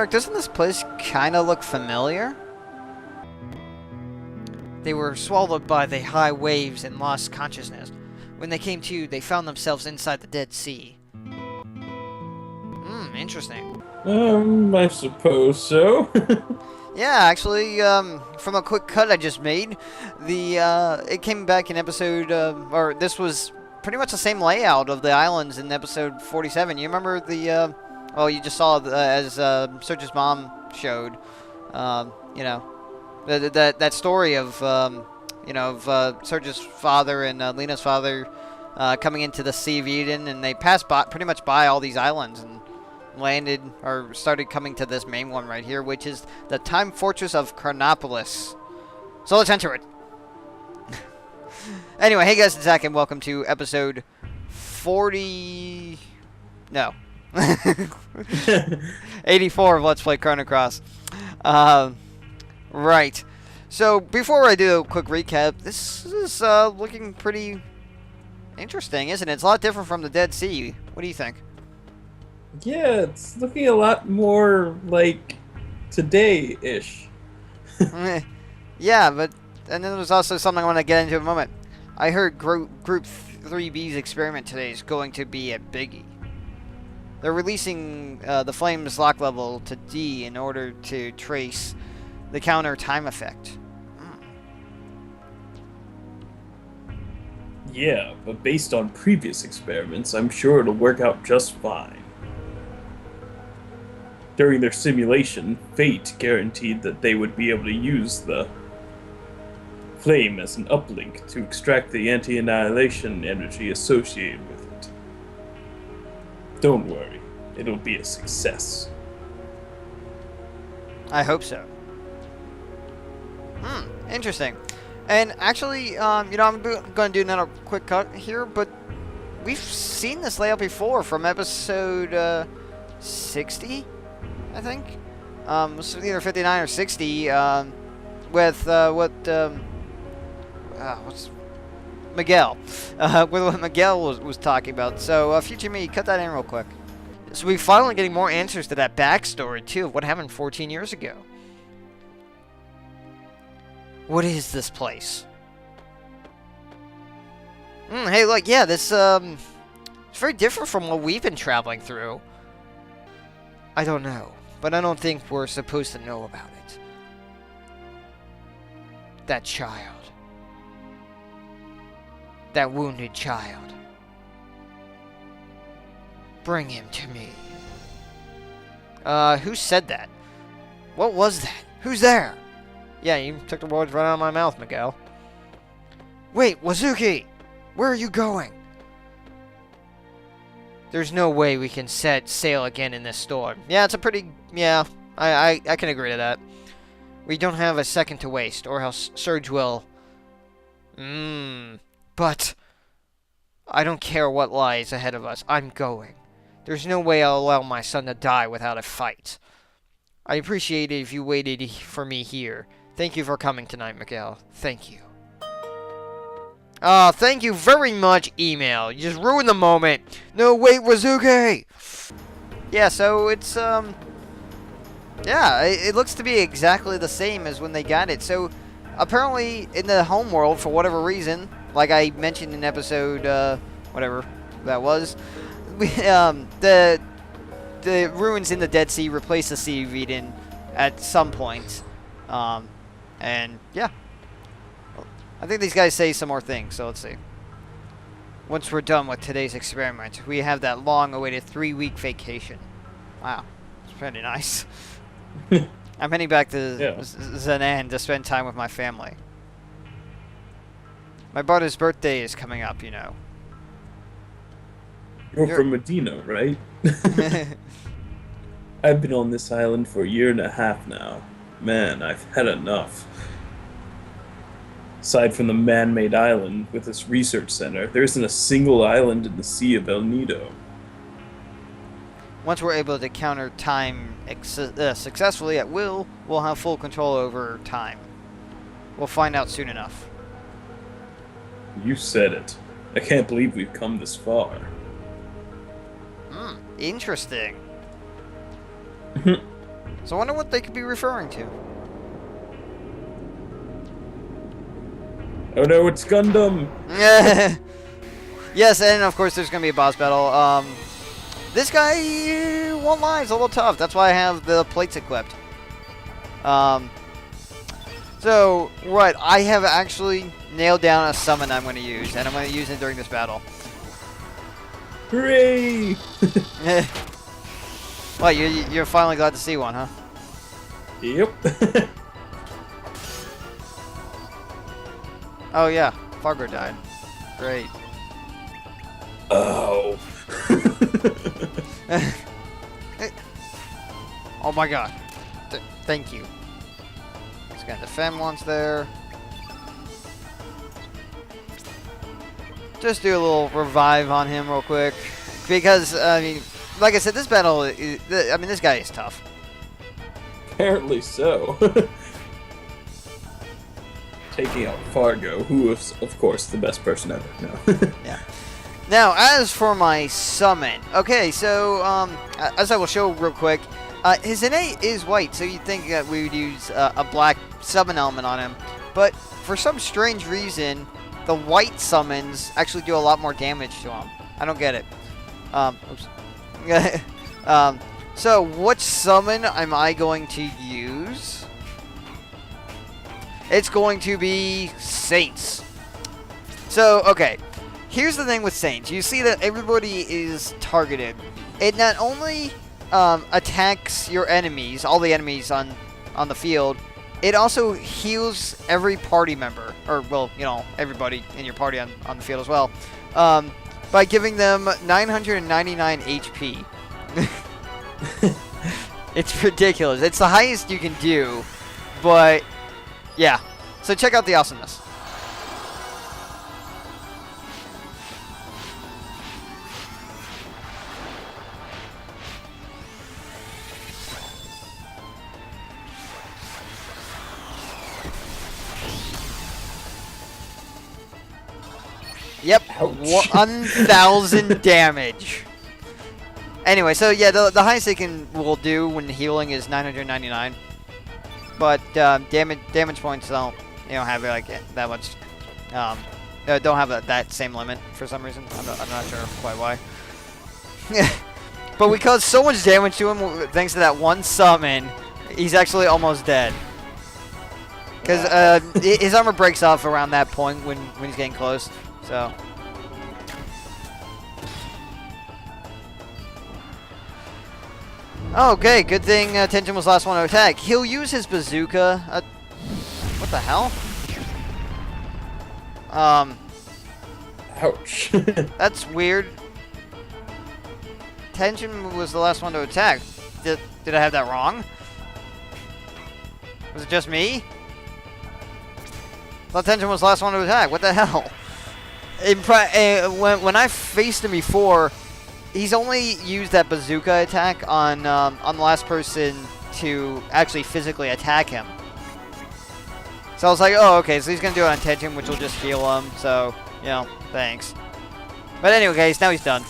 Eric, doesn't this place kind of look familiar? They were swallowed by the high waves and lost consciousness. When they came to, they found themselves inside the Dead Sea. Interesting. I suppose so. Yeah, actually, from a quick cut I just made, it came back in episode, or this was pretty much the same layout of the islands in episode 47. You remember well, you just saw as Serge's mom showed, you know, that story of, you know, of Serge's father and Lena's father coming into the Sea of Eden, and they passed pretty much by all these islands and landed or started coming to this main one right here, which is the Time Fortress of Chronopolis. So let's enter it. Anyway, hey guys, it's Zach, and welcome to episode 40. No. 84 of Let's Play Chrono Cross. Right. So before I do a quick recap, this is looking pretty interesting, isn't it? It's a lot different from the Dead Sea. What do you think? Yeah, it's looking a lot more like today-ish. Yeah, but and then there's also something I want to get into in a moment. I heard Group 3B's experiment today is going to be a biggie. They're releasing the Flames lock level to D in order to trace the counter time effect. Yeah, but based on previous experiments, I'm sure it'll work out just fine. During their simulation, Fate guaranteed that they would be able to use the flame as an uplink to extract the anti-annihilation energy associated with it. Don't worry, it'll be a success. I hope so. Interesting. And actually, you know, I'm going to do another quick cut here, but we've seen this layout before from episode 60, I think. It was either 59 or 60, with what's Miguel, with what Miguel was talking about. So, future me, cut that in real quick. So we're finally getting more answers to that backstory too of what happened 14 years ago. What is this place? Hey, look, yeah, this it's very different from what we've been traveling through. I don't know, but I don't think we're supposed to know about it. That child. That wounded child. Bring him to me. Who said that? What was that? Who's there? Yeah, you took the words right out of my mouth, Miguel. Wait, Wazuki! Where are you going? There's no way we can set sail again in this storm. Yeah, it's a pretty... Yeah, I can agree to that. We don't have a second to waste, or else Surge will... But... I don't care what lies ahead of us. I'm going. There's no way I'll allow my son to die without a fight. I appreciate it if you waited for me here. Thank you for coming tonight, Miguel. Thank you. Thank you very much, email. You just ruined the moment. No, wait, Wazuki! Yeah, so it's, yeah, it looks to be exactly the same as when they got it. So, apparently, in the home world, for whatever reason, like I mentioned in episode, whatever that was, the ruins in the Dead Sea replaced the Sea of Eden at some point. And yeah, I think these guys say some more things, so let's see. Once we're done with today's experiment, we have that long-awaited 3-week vacation. Wow, it's pretty nice. I'm heading back to Zenan to spend time with my family. My brother's birthday is coming up, you know. You're from Medina, right? I've been on this island for a year and a half now. Man, I've had enough. Aside from the man-made island with this research center, there isn't a single island in the Sea of El Nido. Once we're able to counter time successfully at will, we'll have full control over time. We'll find out soon enough. You said it. I can't believe we've come this far. Interesting. So I wonder what they could be referring to. Oh no, it's Gundam! Yes, and of course there's going to be a boss battle. This guy, won't lie, is a little tough. That's why I have the plates equipped. So, right, I have actually nailed down a summon I'm going to use, and I'm going to use it during this battle. Hooray! Well, you're finally glad to see one, huh? Yep. Oh, yeah. Fargo died. Great. Oh. Oh, my God. Thank you. He's got defend once there. Just do a little revive on him real quick. Because, I mean, like I said, this battle, this guy is tough. Apparently so. Taking out Fargo, who is, of course, the best person ever. No. Yeah. Now, as for my summon, okay, so as I will show real quick, his innate is white, so you'd think that we would use a black summon element on him, but for some strange reason, the white summons actually do a lot more damage to him. I don't get it. Oops. So, what summon am I going to use? It's going to be Saints. So, okay. Here's the thing with Saints. You see that everybody is targeted. It not only attacks your enemies, all the enemies on the field, it also heals every party member. Or, well, you know, everybody in your party on the field as well. By giving them 999 HP. It's ridiculous. It's the highest you can do, but yeah. So check out the awesomeness. Yep, Ouch. 1,000 damage. Anyway, so yeah, the highest they will do when healing is 999, but damage points don't have like that much. Don't have that same limit for some reason. I'm not sure quite why. But we caused so much damage to him thanks to that one summon. He's actually almost dead. Because his armor breaks off around that point when he's getting close. So. Okay, good thing Tenjin was the last one to attack. He'll use his bazooka. What the hell? Ouch. That's weird. Tenjin was the last one to attack. Did I have that wrong? Was it just me? I thought Tenjin was the last one to attack. What the hell? When I faced him before, he's only used that bazooka attack on the last person to actually physically attack him. So I was like, oh, okay, so he's going to do it on Tenjin, which will just heal him. So, you know, thanks. But anyway, guys, now he's done.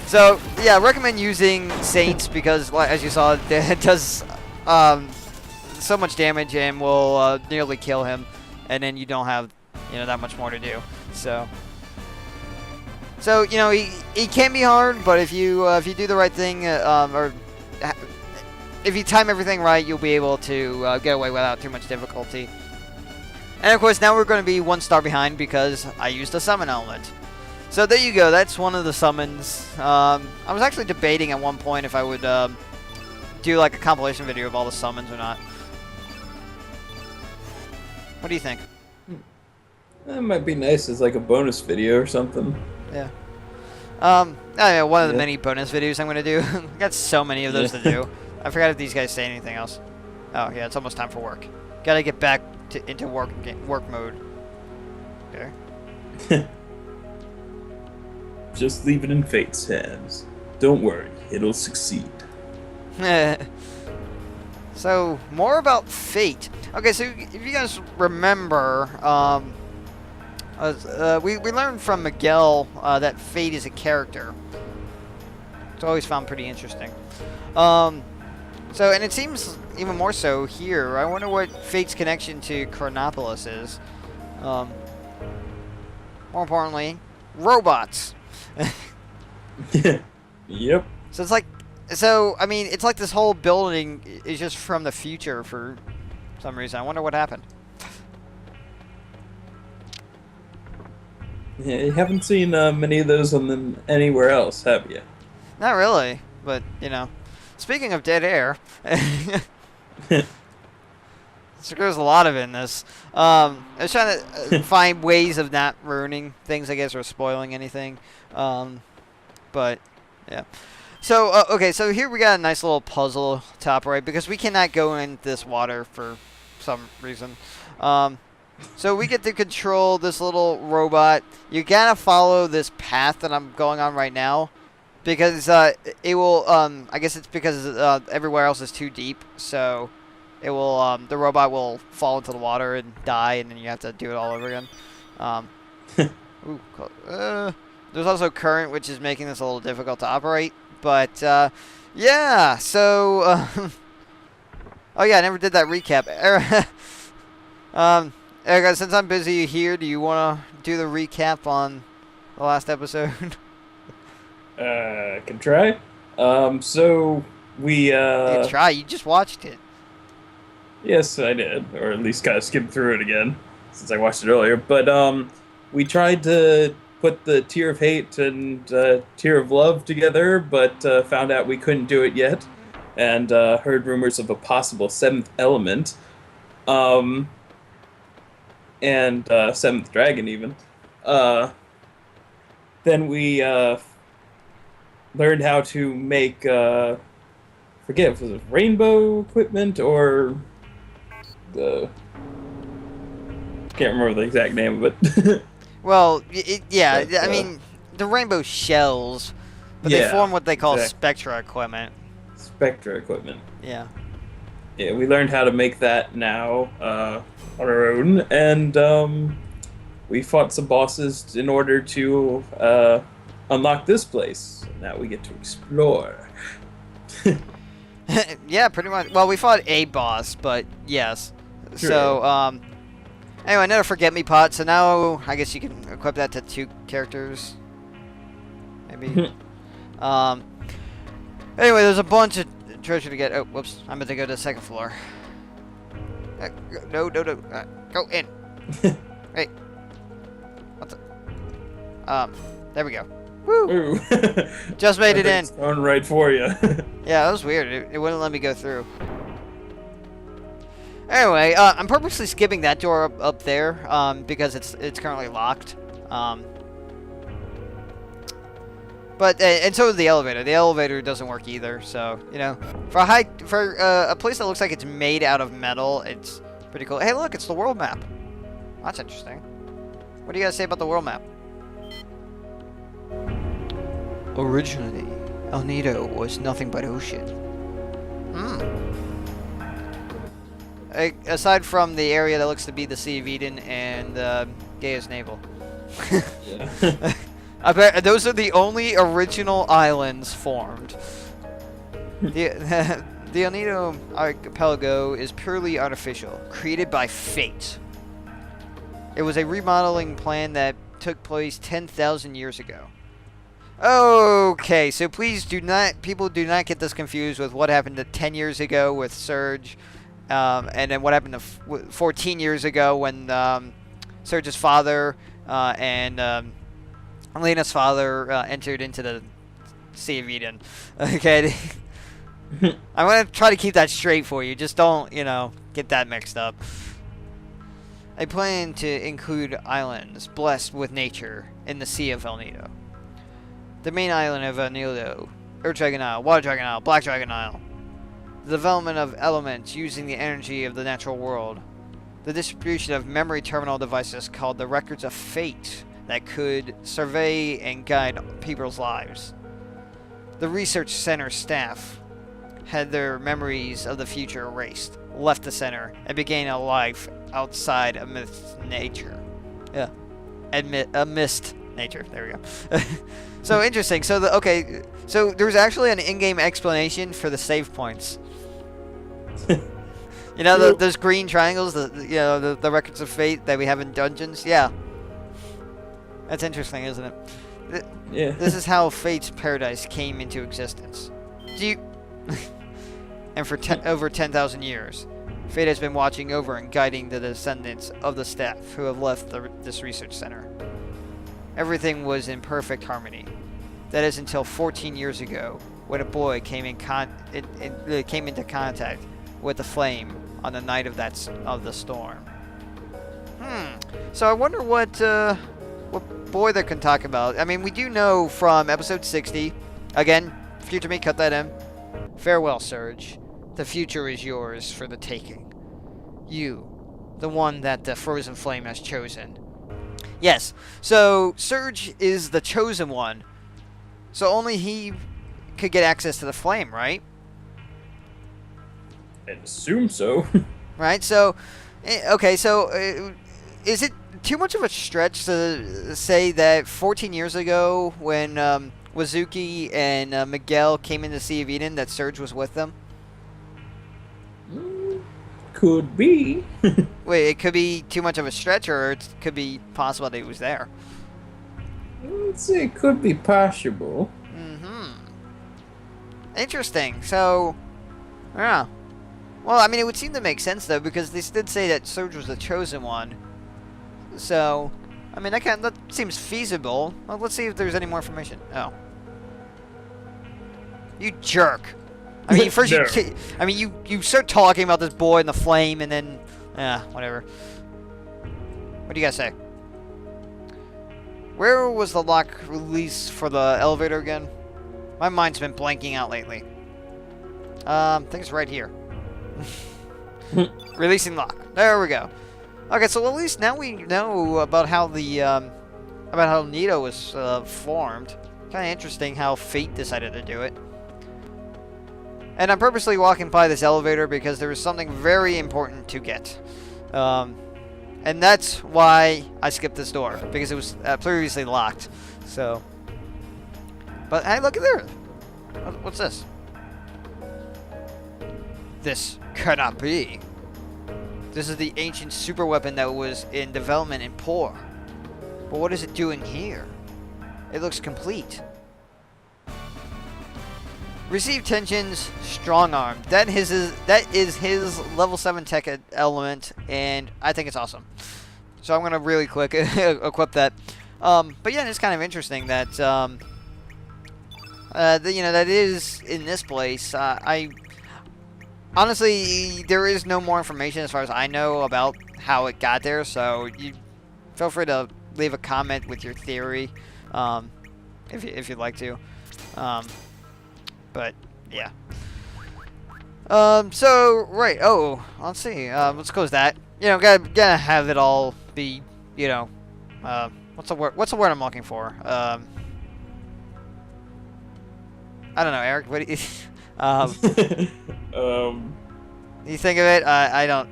So, yeah, I recommend using Saints because, as you saw, it does so much damage and will nearly kill him. And then you don't have, that much more to do. So, he can be hard, but if you do the right thing, or if you time everything right, you'll be able to get away without too much difficulty. And of course, now we're going to be 1 star behind because I used a summon element. So there you go. That's one of the summons. I was actually debating at one point if I would do like a compilation video of all the summons or not. What do you think? That might be nice as like a bonus video or something. Yeah. One of the many bonus videos I'm going to do. I got so many of those to do. I forgot if these guys say anything else. Oh, yeah, it's almost time for work. Got to get back into work mode. Okay. Just leave it in Fate's hands. Don't worry, it'll succeed. So, more about Fate. Okay, so if you guys remember, we learned from Miguel that Fate is a character. It's always found pretty interesting. So, and it seems even more so here. I wonder what Fate's connection to Chronopolis is. More importantly, robots. Yep. So it's like, so I mean, it's like this whole building is just from the future for some reason. I wonder what happened. Yeah, you haven't seen many of those on them anywhere else, have you? Not really, but you know. Speaking of dead air, so there's a lot of it in this. I was trying to find ways of not ruining things, I guess, or spoiling anything. But yeah. So okay, so here we got a nice little puzzle to operate because we cannot go in this water for some reason. So we get to control this little robot. You gotta follow this path that I'm going on right now. Because it will, I guess it's because everywhere else is too deep, so it will, the robot will fall into the water and die, and then you have to do it all over again. Ooh, there's also current, which is making this a little difficult to operate, but, yeah, so, oh yeah, I never did that recap. Erica, since I'm busy here, do you want to do the recap on the last episode? Can try. So we You can try. You just watched it. Yes, I did, or at least kind of skimmed through it again since I watched it earlier. But we tried to put the Tier of Hate and Tier of Love together, but found out we couldn't do it yet, and heard rumors of a possible seventh element, and seventh dragon even. Then we learned how to make, forget, was it rainbow equipment or the... Can't remember the exact name of it. Well, yeah, But, I mean, the rainbow shells, but they yeah, form what they call exactly. spectra equipment. Spectra equipment. Yeah. Yeah, we learned how to make that now on our own, and we fought some bosses in order to unlock this place. Now we get to explore. Yeah, pretty much. Well, we fought a boss, but yes. True. So, anyway, another Forget Me Pot. So now I guess you can equip that to 2 characters. Maybe. Anyway, there's a bunch of treasure to get. Oh, whoops. I'm going to go to the 2nd floor. No. Go in. Hey. What the? There we go. Woo! Ooh. Just made it in. Thrown right for you. Yeah, that was weird. It wouldn't let me go through. Anyway, I'm purposely skipping that door up there because it's currently locked. But and so is the elevator. The elevator doesn't work either. So you know, for a place that looks like it's made out of metal, it's pretty cool. Hey, look, it's the world map. That's interesting. What do you guys say about the world map? Originally, El Nido was nothing but ocean. Aside from the area that looks to be the Sea of Eden and Gaia's Navel. Yeah. I bet those are the only original islands formed. The El Nido archipelago is purely artificial, created by fate. It was a remodeling plan that took place 10,000 years ago. Okay, so please people do not get this confused with what happened 10 years ago with Surge, and then what happened 14 years ago when Surge's father and Elena's father entered into the Sea of Eden. Okay, I'm going to try to keep that straight for you. Just don't, get that mixed up. I plan to include islands blessed with nature in the Sea of El Nido. The main island of El Nido, Earth Dragon Isle, Water Dragon Isle, Black Dragon Isle. The development of elements using the energy of the natural world. The distribution of memory terminal devices called the Records of Fate that could survey and guide people's lives. The research center staff had their memories of the future erased, left the center, and began a life outside amidst nature. Yeah. Amidst nature. There we go. So interesting. So so there's actually an in-game explanation for the save points. You know those green triangles, the records of fate that we have in dungeons. Yeah, that's interesting, isn't it? Yeah. This is how Fate's paradise came into existence. And for over 10,000 years, Fate has been watching over and guiding the descendants of the staff who have left this research center. Everything was in perfect harmony. That is until 14 years ago, when a boy came into contact with the flame on the night of the storm. So I wonder what boy they can talk about. I mean, we do know from episode 60. Again, future me, cut that in. Farewell, Surge. The future is yours for the taking. You, the one that the frozen flame has chosen. Yes, so Surge is the chosen one. So only he could get access to the flame, right? I'd assume so. Right, so... Okay, so... is it too much of a stretch to say that 14 years ago, when Wazuki and Miguel came in the Sea of Eden, that Surge was with them? Could be. Wait, it could be too much of a stretch, or it could be possible that he was there. Let's say it could be possible. Interesting. So, yeah. Well, I mean, it would seem to make sense, though, because they did say that Surge was the chosen one. So, I mean, that seems feasible. Well, let's see if there's any more information. Oh. You jerk. I mean, first you start talking about this boy and the flame, and then, whatever. What do you guys say? Where was the lock release for the elevator again? My mind's been blanking out lately. I think it's right here. Releasing lock. There we go. Okay, so at least now we know about how the about how Nito was formed. Kind of interesting how Fate decided to do it. And I'm purposely walking by this elevator because there was something very important to get. And that's why I skipped this door, because it was previously locked. So, but hey, look at there. What's this? This cannot be. This is the ancient super weapon that was in development in Poor. But what is it doing here? It looks complete. Receive tensions, strong arm. That is his level 7 tech element, and I think it's awesome. So I'm gonna really quick equip that. But yeah, it's kind of interesting that that is in this place. I honestly, there is no more information as far as I know about how it got there. So you feel free to leave a comment with your theory, if you'd like to. But yeah. So right. Oh, let's see. Let's close that. Gotta have it all be. What's the word? What's the word I'm looking for? I don't know, Eric. What do you? You think of it? I don't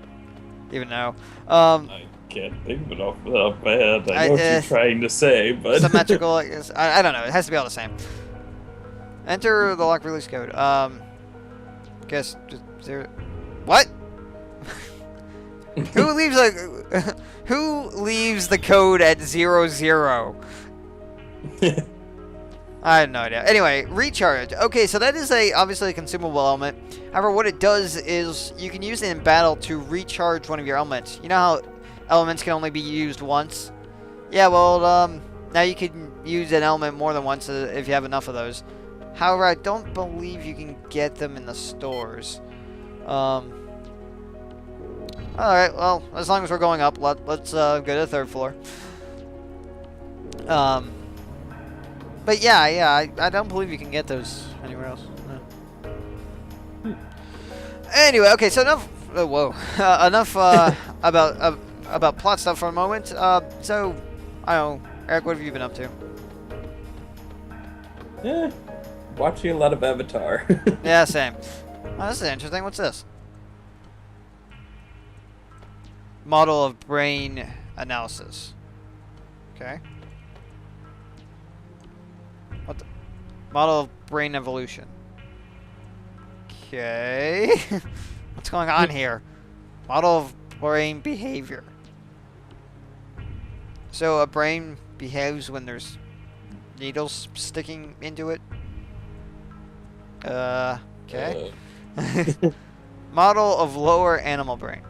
even know. I can't think of it off the top of my head. I know what you're trying to say, but symmetrical. I don't know. It has to be all the same. Enter the lock release code. Guess just zero. What? Who leaves the code at 00? I have no idea. Anyway, recharge. Okay, so that is obviously a consumable element. However, what it does is you can use it in battle to recharge one of your elements. You know how elements can only be used once? Yeah, well, now you can use an element more than once if you have enough of those. However, I don't believe you can get them in the stores. Alright, well, as long as we're going up, let's go to the 3rd floor. But yeah, I don't believe you can get those anywhere else. No. Anyway, okay, so enough. Enough about plot stuff for a moment. So I don't know, Eric, what have you been up to? Yeah, watching a lot of Avatar. Yeah, same. Oh, this is interesting. What's this? Model of brain analysis. Okay. What the? Model of brain evolution. Okay. What's going on here? Model of brain behavior. So a brain behaves when there's needles sticking into it? Okay. Model of lower animal brain.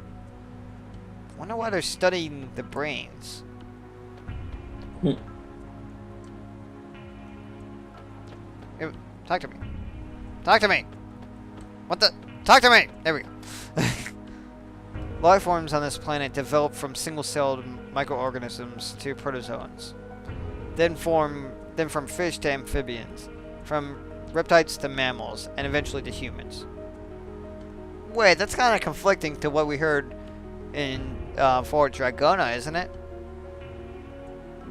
Wonder why they're studying the brains. Hey, talk to me. Talk to me! What the? Talk to me! There we go. Life forms on this planet develop from single-celled microorganisms to protozoans. Then from fish to amphibians. From reptiles to mammals, and eventually to humans. Wait, that's kind of conflicting to what we heard in Fort Dragona, isn't it? A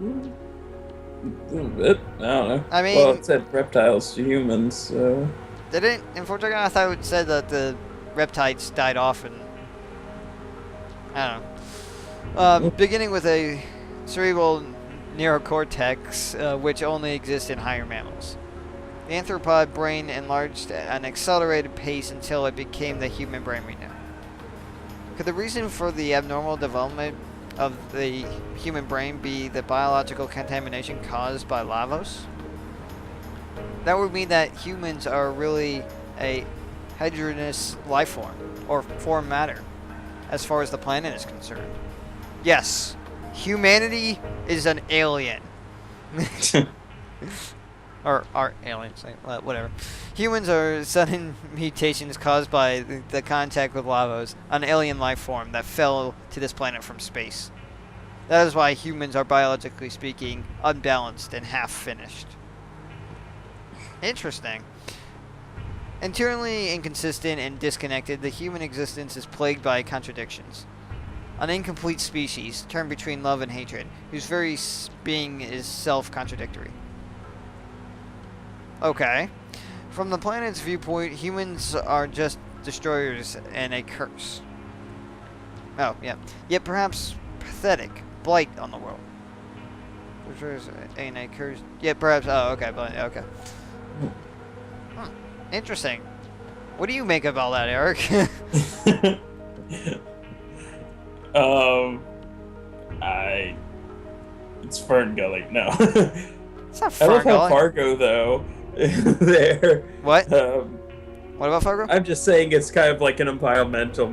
little bit. I don't know. I mean, well, it said reptiles to humans, so... Didn't in Fort Dragona? I thought it said that the reptiles died off, and I don't know. Beginning with a cerebral neocortex, which only exists in higher mammals. The anthropod brain enlarged at an accelerated pace until it became the human brain we know. Could the reason for the abnormal development of the human brain be the biological contamination caused by Lavos? That would mean that humans are really a heterogeneous life form, or form matter, as far as the planet is concerned. Yes, humanity is an alien. Or are aliens, whatever. Humans are sudden mutations caused by the contact with Lavos, an alien life form that fell to this planet from space. That is why humans are, biologically speaking, unbalanced and half-finished. Interesting. Internally inconsistent and disconnected, the human existence is plagued by contradictions. An incomplete species, torn between love and hatred, whose very being is self-contradictory. Okay. From the planet's viewpoint, humans are just destroyers and a curse. Oh, yeah. Yet perhaps pathetic blight on the world. Destroyers and a curse. Yet perhaps... Oh, okay. Okay. Interesting. What do you make of all that, Eric? It's Fern Gully. No. It's not I love Fargo. how Fargo, though, there. What? What about Fargo? I'm just saying it's kind of like an environmental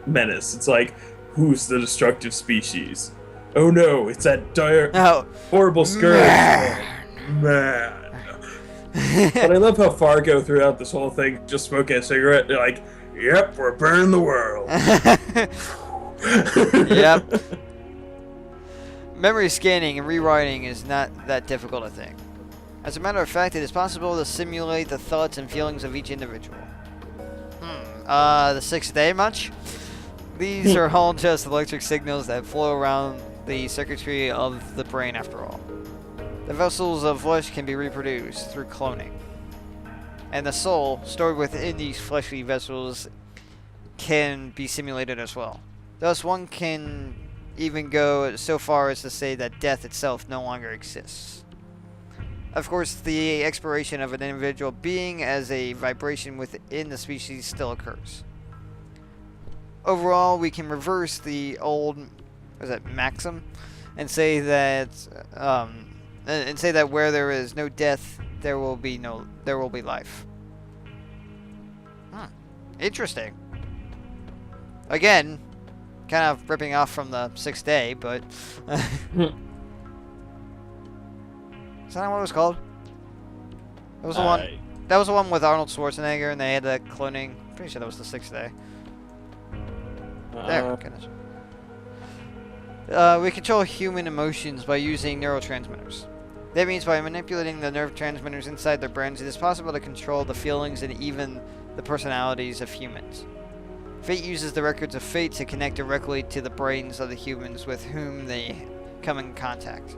menace. It's like, who's the destructive species? Oh no, it's that horrible scourge. Man. But I love how Fargo throughout this whole thing just smoking a cigarette. They're like, yep, we're burning the world. Yep. Memory scanning and rewriting is not that difficult a thing. As a matter of fact, it is possible to simulate the thoughts and feelings of each individual. The sixth day much? These are all just electric signals that flow around the circuitry of the brain after all. The vessels of flesh can be reproduced through cloning. And the soul, stored within these fleshly vessels, can be simulated as well. Thus, one can even go so far as to say that death itself no longer exists. Of course, the expiration of an individual being as a vibration within the species still occurs. Overall, we can reverse the old, maxim, and say that where there is no death, there will be life. Interesting. Again, kind of ripping off from the sixth day, but is that not what it was called? That was the one. That was the one with Arnold Schwarzenegger, and they had the cloning. Pretty sure that was the sixth day. There, goodness. We control human emotions by using neurotransmitters. That means by manipulating the nerve transmitters inside their brains, it is possible to control the feelings and even the personalities of humans. Fate uses the records of fate to connect directly to the brains of the humans with whom they come in contact.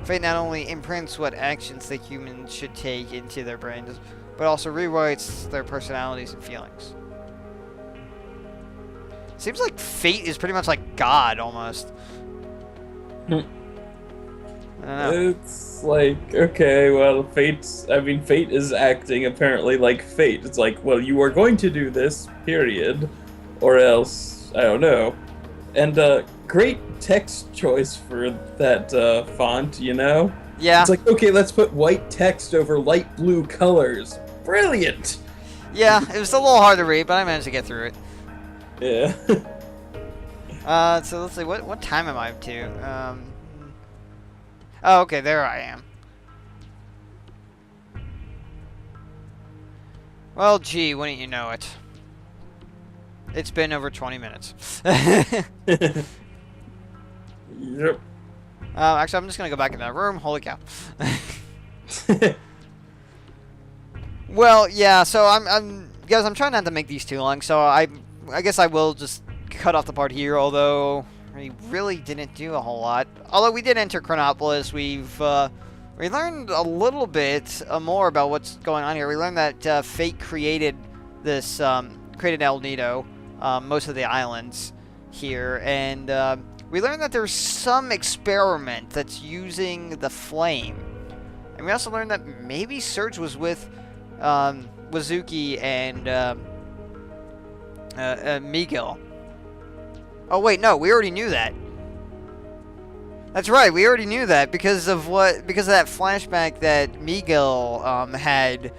Fate not only imprints what actions the humans should take into their brains, but also rewrites their personalities and feelings. Seems like fate is pretty much like God, almost. I don't know. It's like, okay, well, Fate is acting apparently like fate. It's like, well, you are going to do this, period. Or else, I don't know. And, great text choice for that, font, you know? Yeah. It's like, okay, let's put white text over light blue colors. Brilliant! Yeah, it was a little hard to read, but I managed to get through it. Yeah. So let's see, what time am I up to? Oh, okay, there I am. Well, gee, wouldn't you know it? It's been over 20 minutes. Yep. Actually, I'm just gonna go back in that room. Holy cow. Well, yeah. So guys, I'm trying not to make these too long. So I guess I will just cut off the part here. Although we really didn't do a whole lot. Although we did enter Chronopolis, we learned a little bit more about what's going on here. We learned that Fate created this created El Nido, most of the islands here, and we learned that there's some experiment that's using the flame. And we also learned that maybe Surge was with Wazuki and Miguel. Oh wait, no, we already knew that. That's right, we already knew that because of that flashback that Miguel had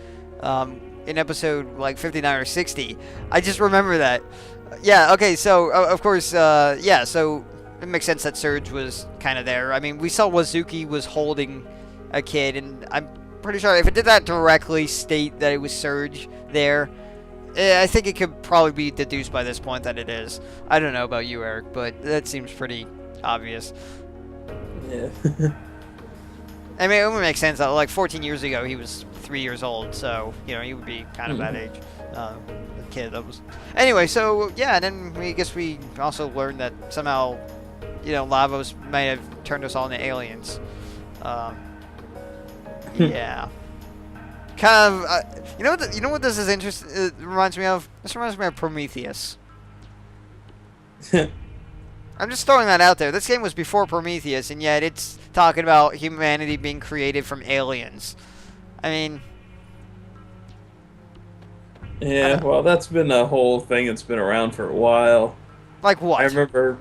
in episode like 59 or 60. I just remember that. Yeah, okay, so of course, yeah, so it makes sense that Surge was kind of there. I mean, we saw Wazuki was holding a kid, and I'm pretty sure if it did that directly state that it was Surge there, I think it could probably be deduced by this point that it is. I don't know about you, Eric, but that seems pretty obvious. Yeah. I mean, it would make sense that like 14 years ago he was 3 years old, so you know he would be kind of that age. The kid that was. Anyway, so yeah, and then I guess we also learned that somehow, you know, Lavos may have turned us all into aliens. Yeah. Kind of. You know what this is interesting. It reminds me of. This reminds me of Prometheus. I'm just throwing that out there. This game was before Prometheus, and yet it's talking about humanity being created from aliens. I mean... Yeah, well, that's been a whole thing that's been around for a while. Like what? I remember,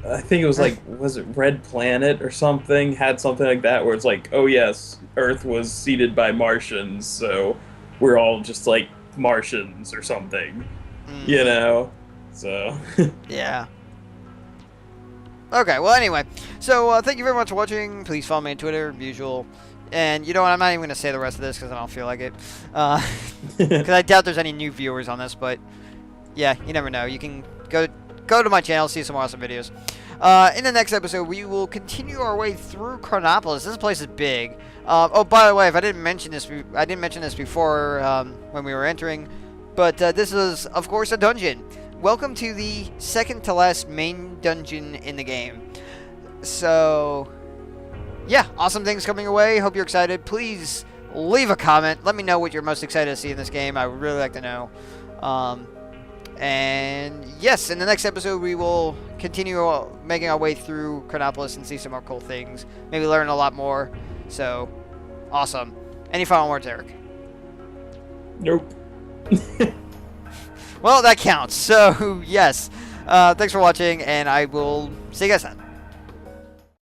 I think it was like, was it Red Planet or something? Had something like that where it's like, oh yes, Earth was seeded by Martians, so we're all just like Martians or something. You know? So... Yeah. Okay, well, anyway. So, thank you very much for watching. Please follow me on Twitter, usual. And you know what? I'm not even going to say the rest of this because I don't feel like it. Because I doubt there's any new viewers on this, but yeah, you never know. You can go to my channel, see some awesome videos. In the next episode, we will continue our way through Chronopolis. This place is big. Oh, by the way, if I didn't mention this before when we were entering, but this is, of course, a dungeon. Welcome to the second to last main dungeon in the game. So, yeah, awesome things coming your way. Hope you're excited. Please leave a comment. Let me know what you're most excited to see in this game. I would really like to know. And yes, in the next episode, we will continue making our way through Chronopolis and see some more cool things. Maybe learn a lot more. So, awesome. Any final words, Eric? Nope. Well, that counts. So, yes. Thanks for watching, and I will see you guys then.